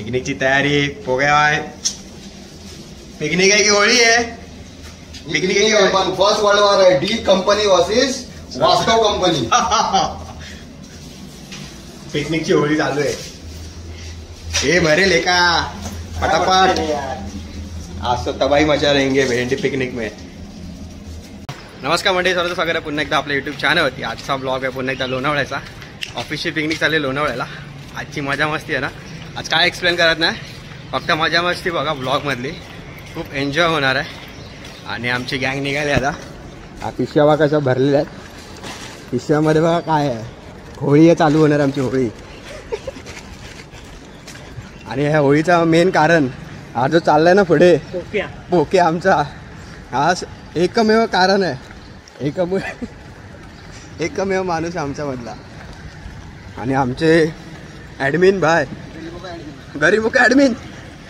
पिकनिकची तयारी पोग्या आहे. पिकनिक आहे की होळी आहे? पिकनिक आहे पण फर्स्ट वर्ल्ड वॉर आहे. डी कंपनी वर्सेस वास्तव कंपनी. पिकनिकची होळी चालू आहे. हे भरेल एका फटाफट. आज तो तबाही मचा रहेंगे भेंडी पिकनिक में. नमस्कार मंडळी, सर्वांचं स्वागत आहे पुन्हा एकदा आपल्या यूट्यूब चॅनलवरती. आजचा ब्लॉग आहे पुन्हा एकदा लोणावळ्याचा. ऑफिसची पिकनिक चालली लोणावळ्याला. आजची मजा मस्ती आहे ना. आज काय एक्सप्लेन करत नाही, फक्त मजा मस्ती बघा ब्लॉगमधली. खूप एन्जॉय होणार आहे. आणि आमची गँग निघाली आता. हा पिशव्या बघा कशा भरलेल्या आहेत. पिशव्यामध्ये बघा काय आहे, होळी आहे. चालू होणार आमची होळी. आणि ह्या होळीचा मेन कारण हा जो चाललाय ना पुढे पोके आमचा, हा एकमेव कारण आहे. एकमेव माणूस आमच्यामधला. आणि आमचे ॲडमिन भाई, गरीबों का ॲडमिन.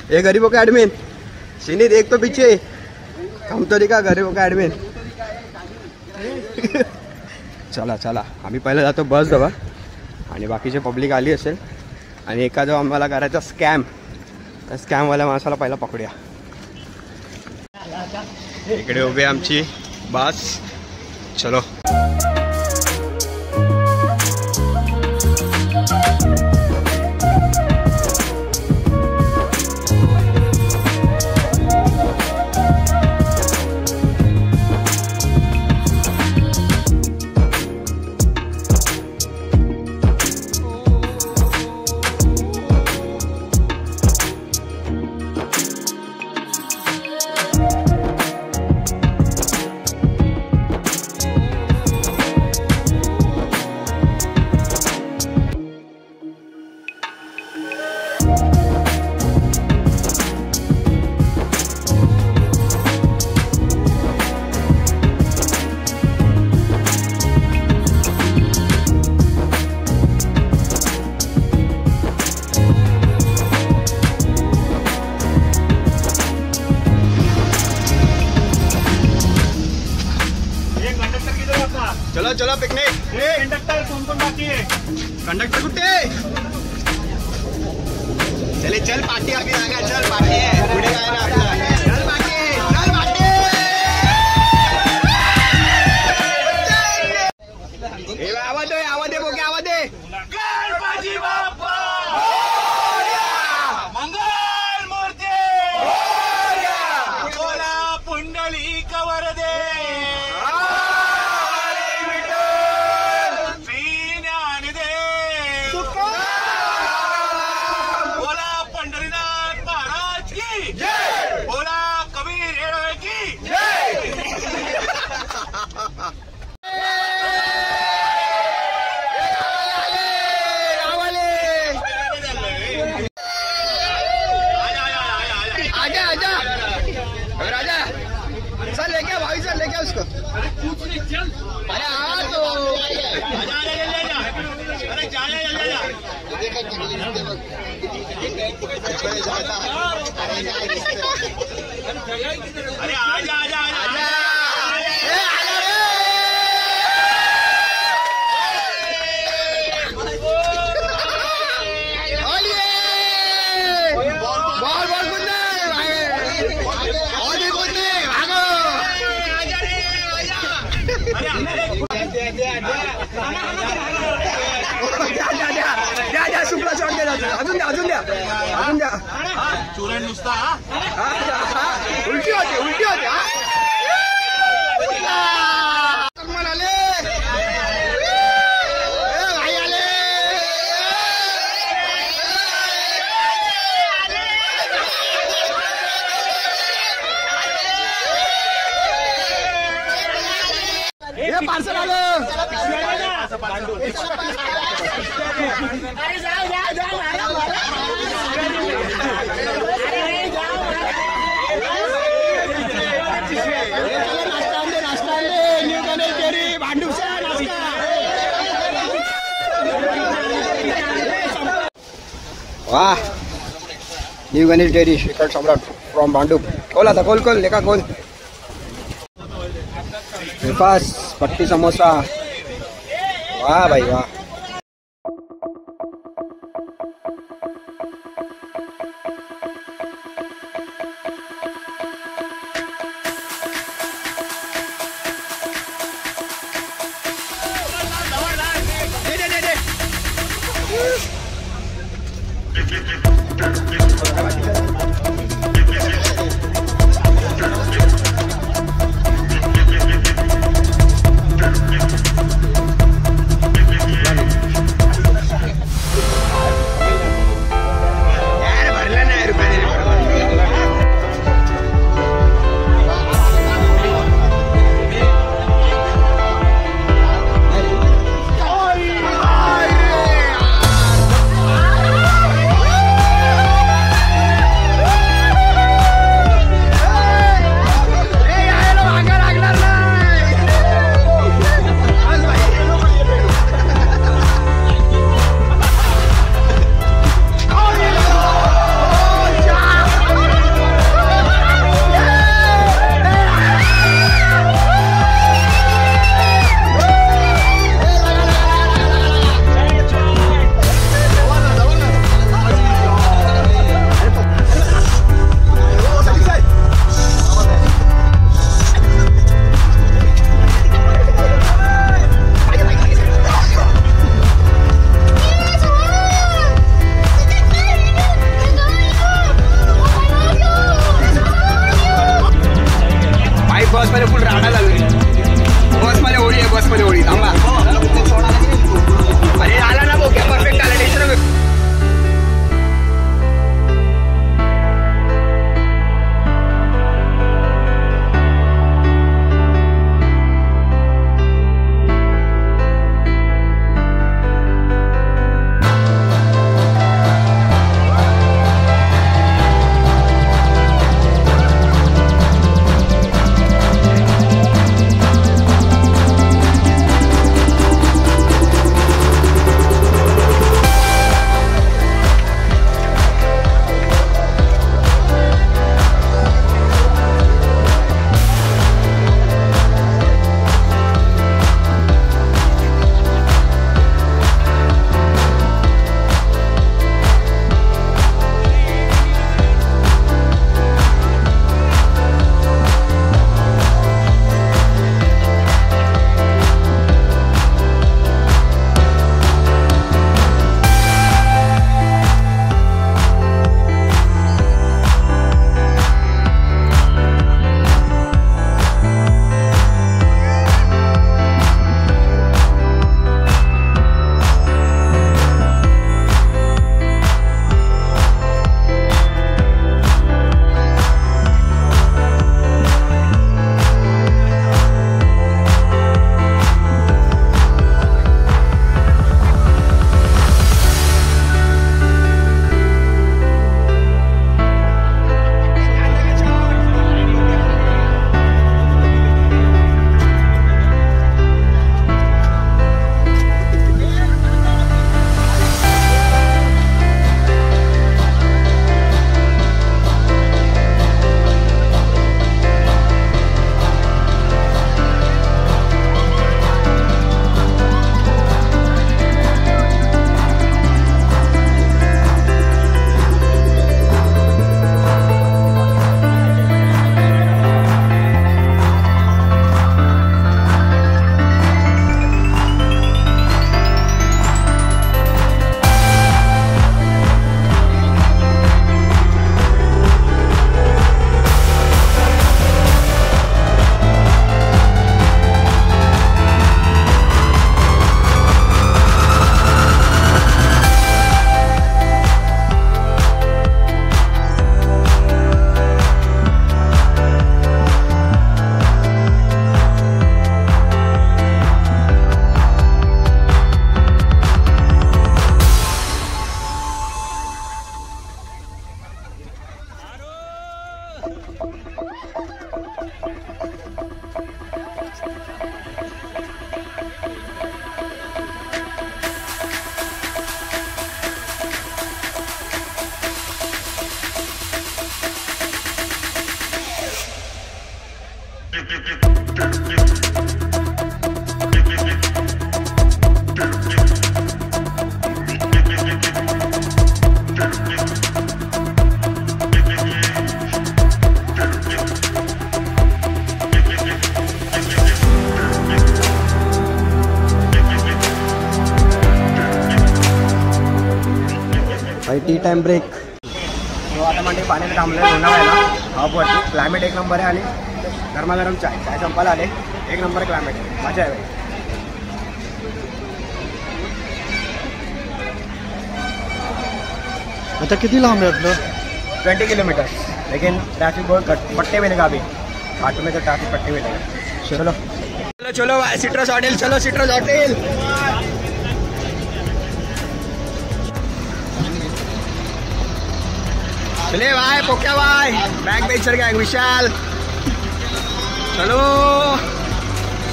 हे गरीबों का ॲडमिन सिनीत एक तो पीछे हम तो दिखा गरीबों का ॲडमिन. चला चला, आम्ही पहिलं जातो बस जवळ आणि बाकीचे पब्लिक आली असेल. आणि एका जो आम्हाला करायचा स्कॅम, त्या स्कॅमवाल्या माणसाला पहिला पकडूया. इकडे उभी आमची बस. चलो चलो चलो पिकनिक. कंडक्टर कौन बाकी है? कंडक्टर कुठे? चले चल पार्टी आगे जागा. चल पार्टी है पुढे काय ना आपला. चल पार्टी, चल पार्टी. ए आवाज दे बोके आवाज दे. गणपती बाप्पा मंगल मूर्ती बोला पुंडलिक वरदे. उसको अरे आ तो अरे आजा आजा आजा. द्या शुक्ला शॉट द्या. अजून द्या. चुरण नुसता उलटी होते. पार्सल आलं. वाह, new Ganesh dairy shrikhand Samrat from Bhandup. खोल आता, खोल लेका खोल. पास पट्टी समोसा. वाह भाई वाह. Tea time break. आता म्हणजे पाण्याने थांबलं लोणावळ्याला हॉपवरती. क्लायमेट एक नंबर आहे आणि गरमागरम चाय संपायला आले. एक नंबर क्लायमेट आहे, मजा आहे. आता किती लांब आहे आपलं? 20 किलोमीटर. लेकिन ट्रैफिक बहुत पट्टे मिलेगा अभी. घाटों में तो ट्रैफिक पट्टे मिलेगा. चलो चलो चलो सिट्रस होटल. चलो सिट्रस होटल. चले भाई पोक्या भाई. बैक बेंचर गैंग विशाल. चलो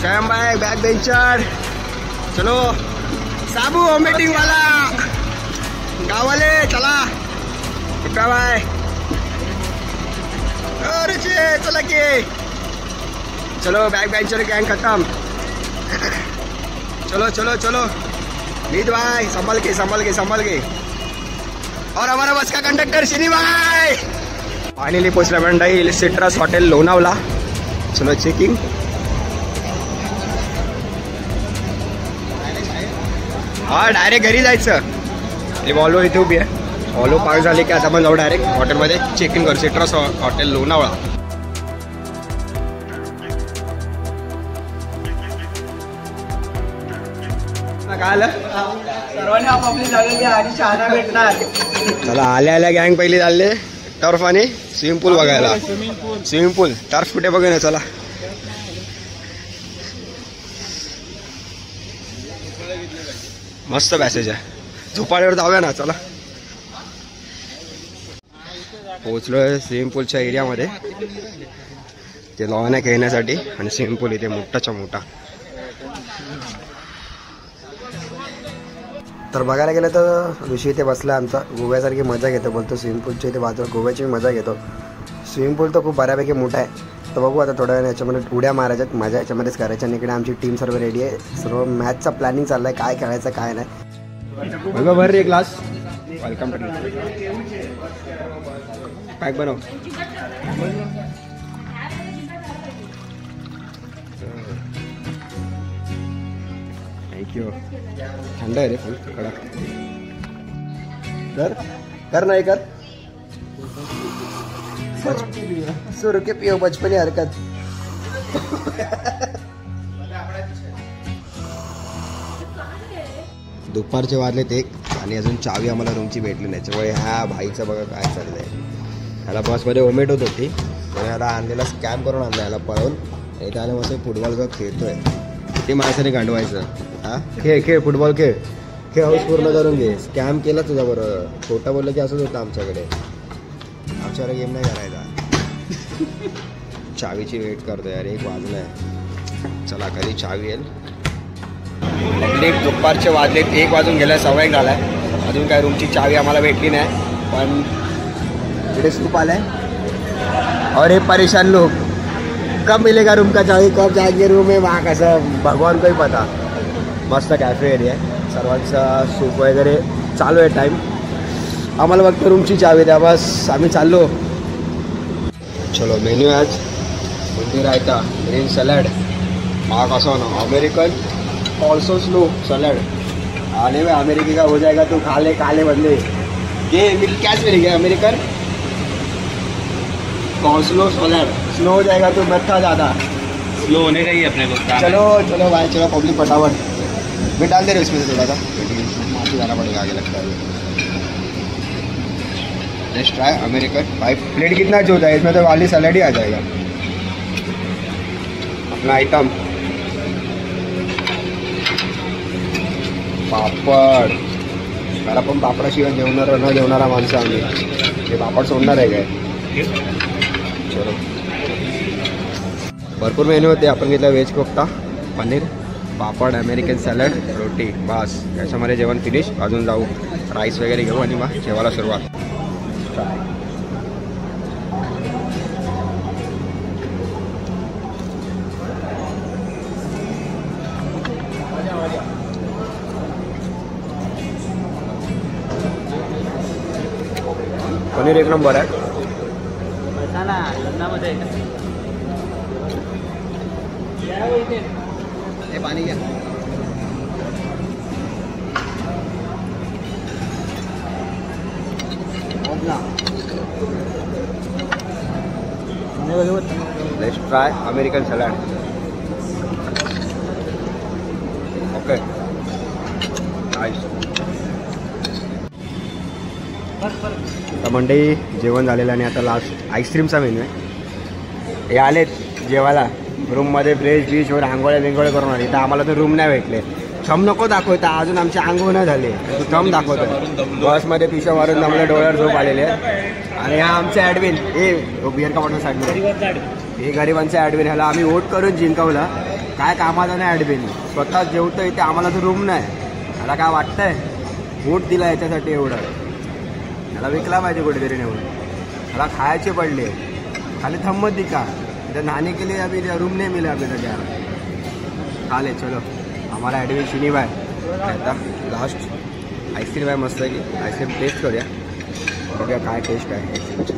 श्याम भाई बैक बेंचर. चलो साबू होम मीटिंग वाला गाँव वाले. चला पोक्या भाई. अरे चला के. चलो बैक बेंचर गैंग खत्म. चलो चलो चलो नीत भाई संभल के संभल के संभल के. और हमारा बस का कंडक्टर शनि भाई. फायनली पोचला मंडळी सिट्रस हॉटेल लोणावळा. चलो चेकिंग. हा डायरेक्ट घरी जायचं. हे वॉल्वो इथे उभी आहे. वॉल्वो पार्क झाली की आता आपण जाऊ डायरेक्ट हॉटेलमध्ये चेक इन करू. Citrus hotel Lonavala. काय आलं सर्वांनी आपापली जागा घ्या आणि शहाणा भेटणार. चला आल्या आल्या गँग पहिली चालले टर्फ आणि स्विमिंग पूल बघायला. स्विमिंग पूल टर्फ कुठे बघूया. चला मस्त पॅसेज आहे. झोपाळ्यावर जाऊया ना. चला पोहोचलोय स्विमिंग पूलच्या एरियामध्ये. ते लॉन आहे खेळण्यासाठी आणि स्विमिंग पूल इथे मोठाच्या मोठा. तर बघायला गेलं तर ऋषी इथे बसला आमचा. गोव्यासारखी मजा घेतो बोलतो. स्विमिंग पूलच्या इथे बाजूला गोव्याची मजा घेतो. स्विमिंग पूल तर खूप बऱ्यापैकी मोठा आहे. तर बघू आता थोड्या वेळ याच्यामध्ये उड्या मारायच्यात. मजा याच्यामध्येच करायच्या. आणि इकडे आमची टीम सर्व रेडी आहे. सर्व मॅचचा प्लॅनिंग चाललाय. काय खेळायचं काय नाही. बघा भर रे क्लास. वेलकम टू पॅक बनव. थँक्यू. थंड आहे रे फुल कडक. कर कर नाही कर. सुरू के पिओ बचपनी हरकत. दुपारचे वाजलेत 1 आणि अजून चावी आम्हाला रूमची भेटली नाही. त्यामुळे ह्या भाईचं बघा काय चाललंय. ह्याला बसमध्ये ओमेट होत होती. ह्याला आणलेला स्कॅम करून आणला. ह्याला पळवून इथे आलं मस्त फुटबॉल खेळतोय. ते माणसाने गांडवायचं. हा खेळ खेळ फुटबॉल खेळ. खेळ हाऊस पूर्ण करून घे. स्कॅम केला तुझा बरोबर. खोटं बोललं की असंच होतं आमच्याकडे. आमच्याकडे गेम नाही करायचा. चावीची वेट करतोय यार. 1 वाजलाय. चला कधी चावी येईल. पब्लिक दुपारचे वाजलेत 1 वाजून गेलाय. 1:15 झालाय. अजून काय रूमची चावी आम्हाला भेटली नाही. पण इकडे सूप आलाय. और हे परेशान लोक कब मिलेगा रूम का चावी. कब जाएंगे रूम में. वहाँ कसं भगवान को ही पता. मस्त कॅफे एरिया आहे. सर्वांचा सूप वगैरे चालू आहे टाईम. आम्हाला फक्त रूमची चावी द्या बस. आम्ही चाललो. चलो मेन्यू आज बुंदी रायता ग्रीन सॅलड. हा कसा ना अमेरिकन ऑल्सो स्लो सैलड. आने में अमेरिकी का हो जाएगा तो काले काले बदले. ये क्या मिलेगा अमेरिकन कॉल्सलो सैलड. स्लो हो जाएगा तो मत ज़्यादा. स्लो होने का ही अपने को. चलो चलो भाई चलो पब्लिक फटाफट. मैं डाल दे रहे इसमें से थोड़ा सा. माफी जाना पड़ेगा आगे लगता है. Let's try American. भाई प्लेट कितना जो होता है इसमें तो वाली सैलड ही आ जाएगा. अपना आइटम पापड. मला पण पापडाशिवाय जेवणारा न जेवणारा माणसं आम्ही. हे पापड सोडणार आहे काय. चलो भरपूर मेन्यू होते. आपण घेतला व्हेज कोफ्ता पनीर पापड, अमेरिकन सॅलड, रोटी, बस याच्यामध्ये जेवण फिनिश. अजून जाऊ राईस वगैरे घेऊ आणि मग जेवायला सुरुवात. पनीर एक नंबर आहे. हे पाणी घ्या. Let's try American salad. Okay nice. आता मंडई जेवण झालेलं आणि आता लास्ट आईस्क्रीमचा मेन्यू आहे. हे आलेत जेवायला रूममध्ये फ्रेश डिश वर आंघोळ्या बिंगोळ्या करून आले. तर आम्हाला तर रूम नाही भेटले. थंब नको दाखवता, अजून आमचे आंघोळ नाही झाले. तू थंब दाखवतो. बसमध्ये पिशा मारून आम्हाला डोळ्यावर झोप आलेले आहे. आणि हा आमचे ॲडविन हे बिअर का म्हणून साईडमध्ये हे गरिबांचे ॲडविन. ह्याला आम्ही वोट करून जिंकवला. काय कामाचा नाही ॲडविन, स्वतः जेवतं इथे. आम्हाला तर रूम नाही. ह्याला काय वाटतंय वोट दिला याच्यासाठी एवढं. ह्याला विकला पाहिजे कुठेतरी नेऊन. ह्याला खायचे पडले खाली थंबत दिका. इधर नहाने के लिए अभी रूम नहीं मिला अभी तक यार. खा ले चलो. हमारा ॲडविन शिनी बाय. आता लास्ट आईस्क्रीम आहे मस्त की. आईस्क्रीम टेस्ट करूया, बघूया काय टेस्ट आहे आईस्क्रीमची.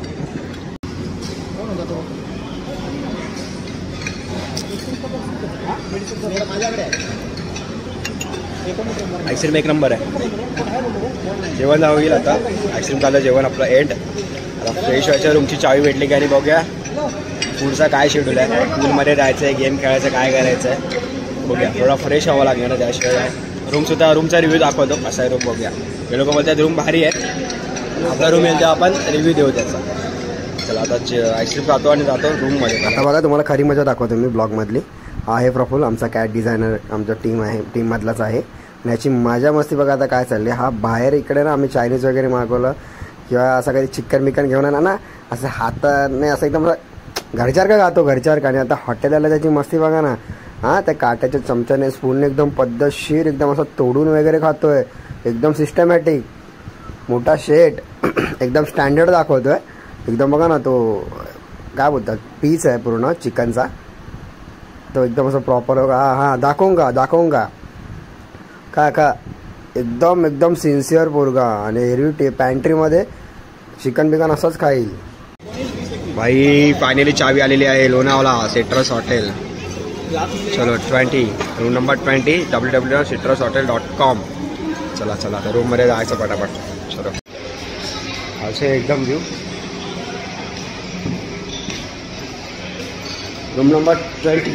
आईस्क्रीम एक नंबर आहे. जेवण जावं गेलं आता. आईस्क्रीम खाल्लं, जेवण आपलं एंड. आता फ्रेश व्हायच्या रूमची चावी भेटली की आणि बघूया पुढचा काय शेड्यूल आहे. पूलमध्ये जायचं आहे, गेम खेळायचं, काय करायचं आहे बघूया. थोडा फ्रेश व्हावं लागणार ना त्याशिवाय. रूमसुद्धा रूमचा रिव्ह्यू दाखवतो कसा आहे रूम बघूया. हे लोक बोलतात रूम भारी आहे. आपला रूम येईल तेव्हा आपण रिव्ह्यू देऊ त्याचा. चला आता आईस्क्रीम खातो आणि जातो रूममध्ये. आता बघा तुम्हाला खरी मजा दाखवतो मी ब्लॉगमधली. हा आहे प्रफुल, आमचा कॅट डिझायनर. आमचा टीम आहे, टीममधलाच आहे. आणि याची मजा मस्ती बघा आता काय चालली. हा बाहेर इकडे ना आम्ही चायनीज वगैरे मागवलं किंवा असं काही चिकन बिकन घेऊन ना असं हाताने असं एकदम घरच्यासारखं खातो घरच्यासारखं. आणि आता हॉटेलला त्याची मस्ती बघा ना. हां त्या काट्याच्या चमच्याने स्पूनने एकदम पद्धतशीर एकदम असं तोडून वगैरे खातोय. एकदम सिस्टमॅटिक मोठा शेट एकदम स्टँडर्ड दाखवतोय एकदम. बघा ना तो काय बोलतात पीस आहे पूर्ण चिकनचा तो एकदम असं प्रॉपर. हां दाखवूंगा का एकदम एकदम सिन्सिअर पोरगा. आणि एरवी पॅन्ट्रीमध्ये चिकन बिकन असंच खाईल. भाई फायनली चावी आलेली आहे लोणावळा सिट्रस हॉटेल. चलो 20 रूम नंबर 20 www.citrushotel.com. चला चला आता रूममध्ये जायचं पटापट. चलो असे एकदम view. Room number 20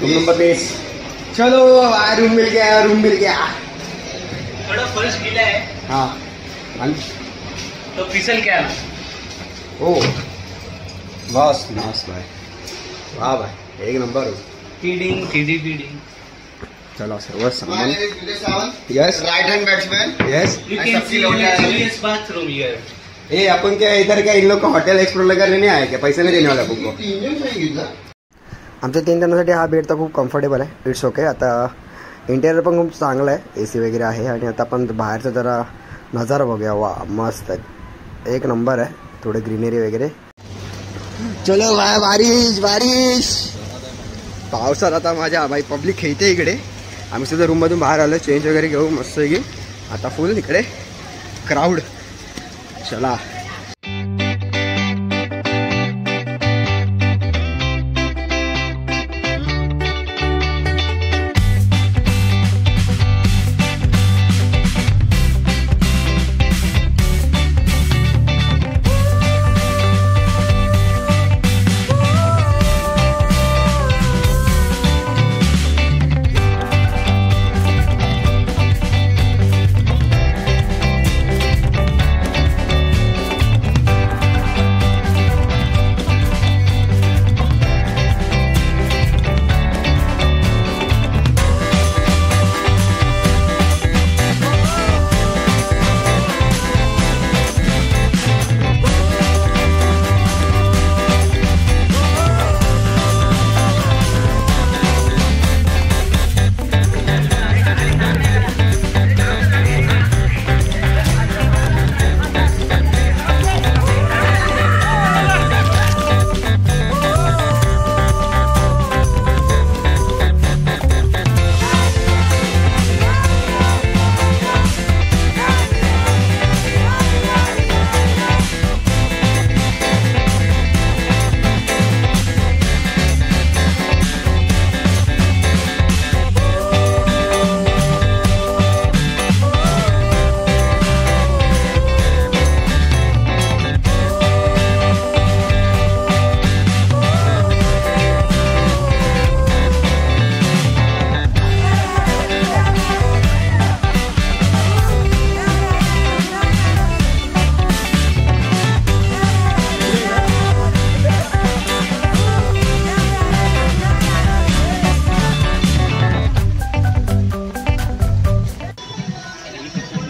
room number 20. चलो रूम मिल गया. थोड़ा फर्श गीला है. हाँ तो फिसल क्या. ओ बस मस्त भाई. वाह भाई एक नंबर. फीडिंग. चलो सर्व सामान. Yes. Right hand batsman. Yes. You can see serious bathroom here. ए अपन क्या इधर क्या इन लोग को हॉटेल एक्सप्लोर करने नहीं आए क्या. पैसे नहीं देने वाला आपको. आमच्या 3 जणांसाठी हा बेड तर खूप कम्फर्टेबल आहे. It's okay. आता इंटेरियर पण खूप चांगलं आहे. AC वगैरे आहे. आणि आता आपण बाहेरचं जरा नजारा बघूया. वा मस्त आहे एक नंबर आहे. थोडे ग्रीनरी वगैरे. चलो भाई बारिश. पावसात आता माझ्या भाई पब्लिक खेळते इकडे. आम्ही सुद्धा रूममधून बाहेर आलो चेंज वगैरे घेऊ मस्त की. आता फुल इकडे क्राऊड. चला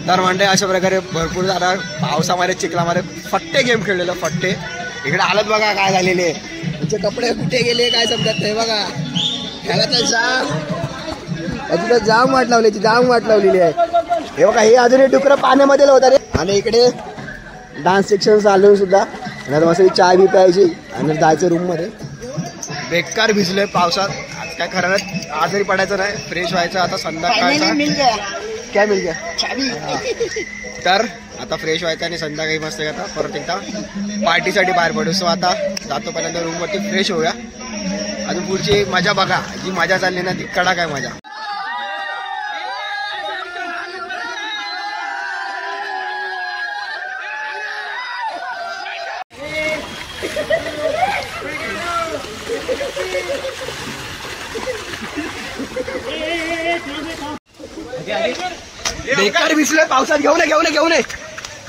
तर म्हणते अशा प्रकारे भरपूर सारा पावसामध्ये चिखलामध्ये फट्टे गेम खेळलेलो. फट्टे इकडे आलत बघा काय झालेले, तुमचे कपडे कुठे गेले काय समजत नाही बघा. ह्याला तर जाम वाट लावलेली आहे. हे बघा हे अजून डुकरं पाण्यामध्ये होता रे. आणि इकडे डान्स सेक्शन चालू सुद्धा. आणि आता मस्त चाय बी प्यायची आणि जायचं रूम मध्ये. बेकार भिजलोय पावसात. आज काय खरं नाही, आजारी पडायचं नाही, फ्रेश व्हायचं. आता संध्याकाळचा काय मिल गया. तर आता फ्रेश व्हायचं आणि संध्याकाळी मस्त आता परत एकदा पार्टीसाठी बाहेर पडू. सो आता जातो पर्यंत रूम वरती फ्रेश होऊया. अजून पुढची मजा बघा, जी मजा चालली ना ती कडक आहे मजा. बेकार भिजलोय पावसात. घेऊ नये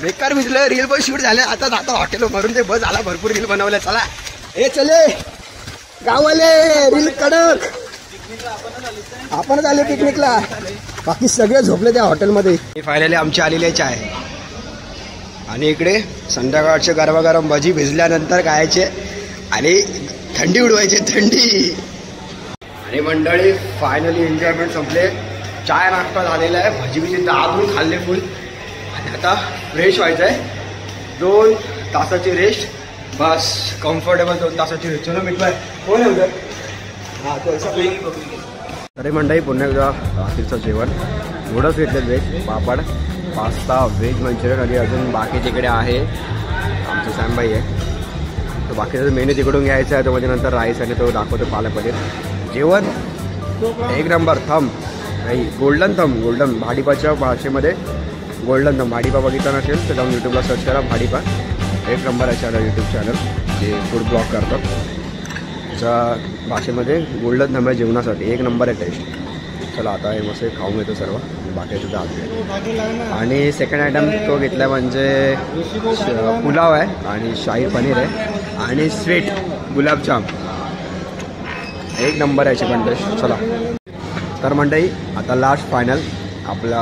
बेकार भिजलोय. रील पण शूट झाले. आता जातो हॉटेल भरून ते बस झाला. भरपूर रील बनवल्या. चला ए चले गावाले रील कडक. आपणच आले पिकनिकला, बाकी सगळे झोपले त्या हॉटेलमध्ये. फायनली आमची आलेली आहे चाय. आणि इकडे संध्याकाळचे गरमागरम भजी भिजल्यानंतर खायचे आणि थंडी उडवायची थंडी. आणि मंडळी फायनली एन्जॉयमेंट संपले. चाय नाश्ता झालेला आहे. भजी बिजी दाबून खाल्ले फुल. आणि आता फ्रेश व्हायचं आहे. 2 तासाची रेस्ट बस. कम्फर्टेबल 2 तासाची रेस्ट. चलो मित्र कोण आहे उधर. हां तो अरे मंडळी पुन्हा एकदा रात्रीचं जेवण थोडंच घेतलं. व्हेज पापड, पास्ता, व्हेज मंचुरियन आणि अजून बाकी तिकडे आहे आमचं सॅमबाई आहे. तर बाकीचं मेन्यू तिकडून घ्यायचं आहे. तो म्हणजे नंतर राईस आणि तो दाखवतो पालक पनीर. जेवण एक नंबर. थंब नाही गोल्डन थंब. गोल्डन भाडीपाच्या भाषेमध्ये गोल्डन थंब. भाडीपा बघितला नसेल तर जाऊन यूट्यूबला सर्च करा भाडीपा. एक नंबर आहे चॅनल, यूट्यूब चॅनल जे फूड ब्लॉग करतात. त्याच्या भाषेमध्ये गोल्डन थंब आहे जेवणासाठी. एक नंबर आहे टेस्ट. चला आता हे मस्त खाऊन येतो सर्व. बाकी सुद्धा आले. आणि सेकंड आयटम तो घेतला म्हणजे पुलाव आहे आणि शाही पनीर आहे आणि स्वीट गुलाबजाम. एक नंबर आहे चिकन डिश. चला तर मंडळी आता लास्ट फायनल आपला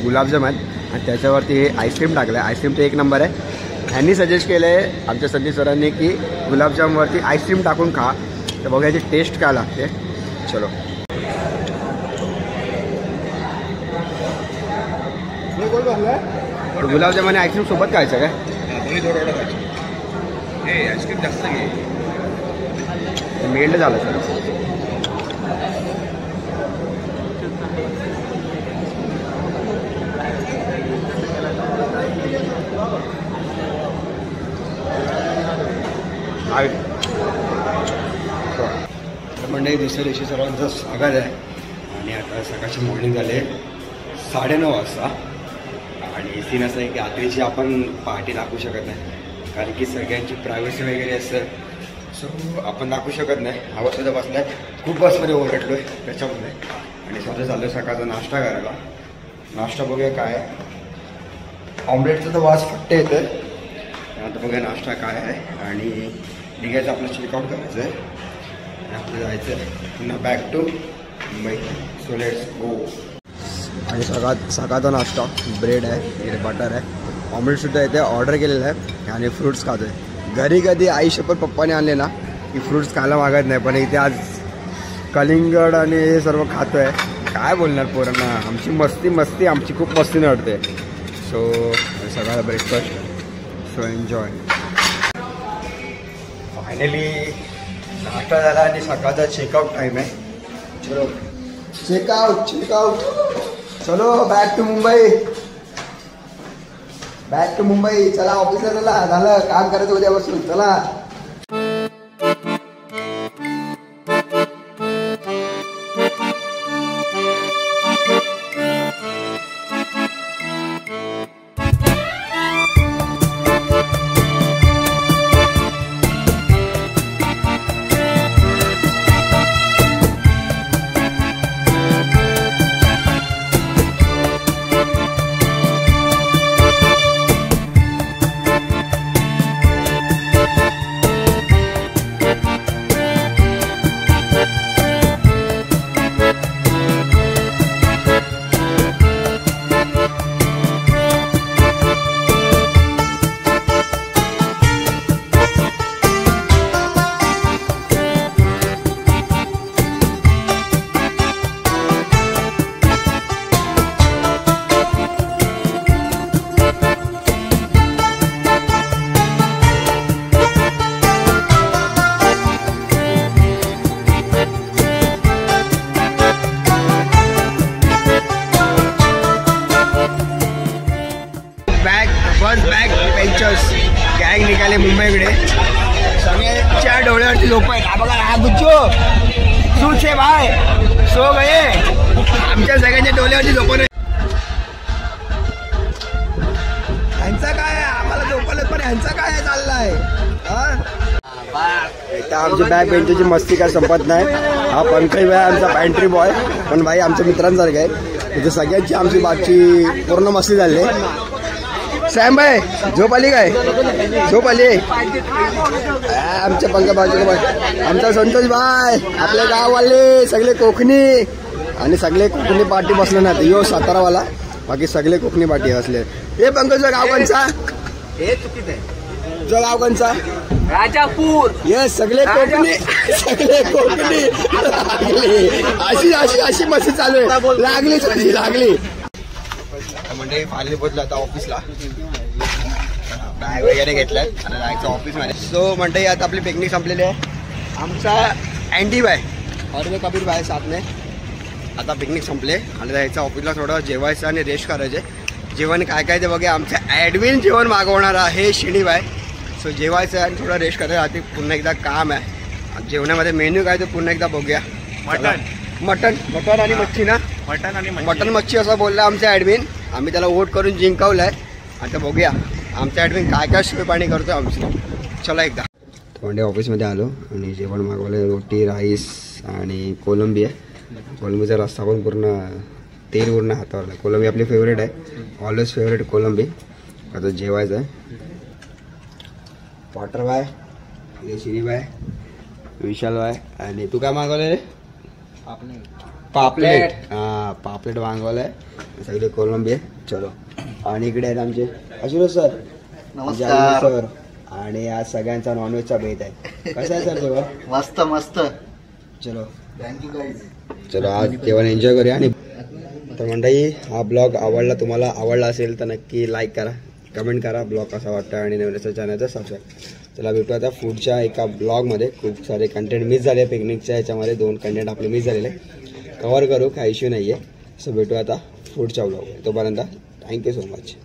गुलाबजाम आहे आणि त्याच्यावरती हे आईस्क्रीम टाकलं आहे. आईस्क्रीम तर एक नंबर आहे. ह्यांनी सजेस्ट केलं आहे आमच्या संदीप सरांनी की गुलाबजामवरती आईस्क्रीम टाकून खा. तर बघा याची टेस्ट काय लागते. चलो गुलाबजाम आणि आईस्क्रीम सोबत खायचं काय. आईस्क्रीम जास्त घे. मेल्ड झालं सर. मंडळी दुसऱ्या दिवशी सर्वांचं स्वागत आहे. आणि आता सकाळची मॉर्निंग झाले 9:30 वाजता. आणि सीन असं आहे की रात्रीची आपण पार्टी दाखवू शकत नाही कारण की सगळ्यांची प्रायव्हसी वगैरे असतं. सो आपण दाखवू शकत नाही. आवाज सुद्धा बसला आहे. खूप बसमध्ये ओरडलो आहे त्याच्यामध्ये. आणि स्वतः चाललो सकाळचा नाश्ता करायला. नाश्ता बघूया काय आहे. ऑमलेटचं तर वास फट्टे येतं. आता बघूया नाश्ता काय आहे. आणि निघायचं आपलं चेकआउट करायचं आहे आणि आपलं जायचं आहे पुन्हा back to Mumbai. So let's go. आणि सकाळचा नाश्ता ब्रेड आहे, इकडे बटर आहे, ऑमलेटसुद्धा इथे ऑर्डर केलेलं आहे आणि फ्रूट्स खातो आहे. घरी कधी आई शपथ पप्पाने आणले ना की फ्रूट्स खायला मागत नाही, पण इथे आज कलिंगड आणि हे सर्व खातो आहे. काय बोलणार पोरांना. आमची मस्ती आमची खूप मस्ती नडते. सो सगळा ब्रेकफास्ट. So enjoy. फायनली नाश्ता झाला आणि सकाळचा चेकआउट टाईम आहे. चलो चेकआउट. चलो बॅक टू मुंबई. चला ऑफिसला चला. झालं काम करायचं उद्यापासून. चला. बॅग निघाले मुंबईकडे. सगळ्यांच्या डोळ्यावरती लोक आहेत. हा बघा हा गुच्चो सूच आहे भाई सो गए. आमच्या सगळ्यांच्या डोळ्यावरती लोक नाही. ह्यांचा काय आम्हाला झोपलं पण ह्यांचा काय चाललाय. आमची बॅग बेंचची मस्ती काय संपत नाही. हा पंकज भाई आमचा पॅन्ट्री बॉय पण भाई आमच्या मित्रांसारखं आहे. तिथे सगळ्यांची आमची बागची पूर्ण मस्ती झाली. सॅम भाई झोप आली काय. झोप आली आमच्या पंकज भाई. आमचा संतोष भाई आपल्या गाववाले सगळे कोकणी आणि सगळे कोकणी पार्टी बसले नाही. यो सातारावाला बाकी सगळे कोकणी पार्टी असले. हे पंकजचं गाव कोणचा. हे चुकीचं आहे. तुझं गाव कोणचा. राजापूर. ये सगळे कोकणी सगळे कोकणी लागली. अशी अशी अशी मस्ती चालू आहे. लागलीच अशी लागली. म्हणजे फायनली पोहोचलो आता ऑफिसला. बॅग वगैरे घेतलाय आणि जायचं ऑफिसमध्ये. सो म्हणते आता आपली पिकनिक संपलेली आहे. आमचा अँडी बाय और मी कबीर बाय साथने आता पिकनिक संपले आणि जायचं ऑफिसला. थोडं जेवायचं आणि रेस्ट करायचे. जेवण काय काय ते बघा. आमचं ॲडमिन जेवण मागवणार आहे शिणी बाय. सो जेवायचं आणि थोडं रेस्ट करायचं. आधी पुन्हा एकदा काम आहे जेवणामध्ये. मेन्यू काय ते पुन्हा एकदा बघूया. मटन आणि मच्छी ना. मटन मच्छी असं बोलला आमचा ॲडमिन. आम्ही त्याला वोट करून जिंकवलंय. आता बघूया आमचा ॲडमिन काय काय सोय पाणी करतोय आमचं. चला एकदा म्हणजे ऑफिसमध्ये आलो आणि जेवण मागवलं. रोटी राईस आणि कोलंबी आहे. कोलंबीचा रस्ता पण पूर्ण तेल पूर्ण हातावर. कोलंबी आपली फेवरेट आहे. ऑलवेज फेवरेट कोलंबी. आता जेवायचं आहे. वॉटर बाय हे शिरी बाय विशाल बाय आणि तू काय मागवलं रे. पापलेट. हां पापलेट मागवलंय. सगळे कोलंबी आहे. चलो आणि इकडे आहेत आमचे आशीर्वाद सर. नमस्कार सर. आणि आज सगळ्यांचा नॉनव्हेजचा बेत आहे. कसं आहे सर जेवण. मस्त मस्त. चलो थँक्यू गाईज. चलो आज जेवण एन्जॉय करूया. आणि तर मंडळी हा ब्लॉग आवडला तुम्हाला आवडला असेल तर नक्की लाईक करा कमेंट करा. ब्लॉग कसा वाटतं आणि नवीन चॅनलचा सबस्क्राईब. चला भेटू आता पुढच्या एका ब्लॉगमध्ये. खूप सारे कंटेंट मिस झाले पिकनिकच्या ह्याच्यामध्ये. 2 कंटेंट आपले मिस झालेले कव्हर करू काही इश्यू नाही आहे. सो भेटू आता पुढच्या ब्लॉग. तोपर्यंत थँक्यू सो मच.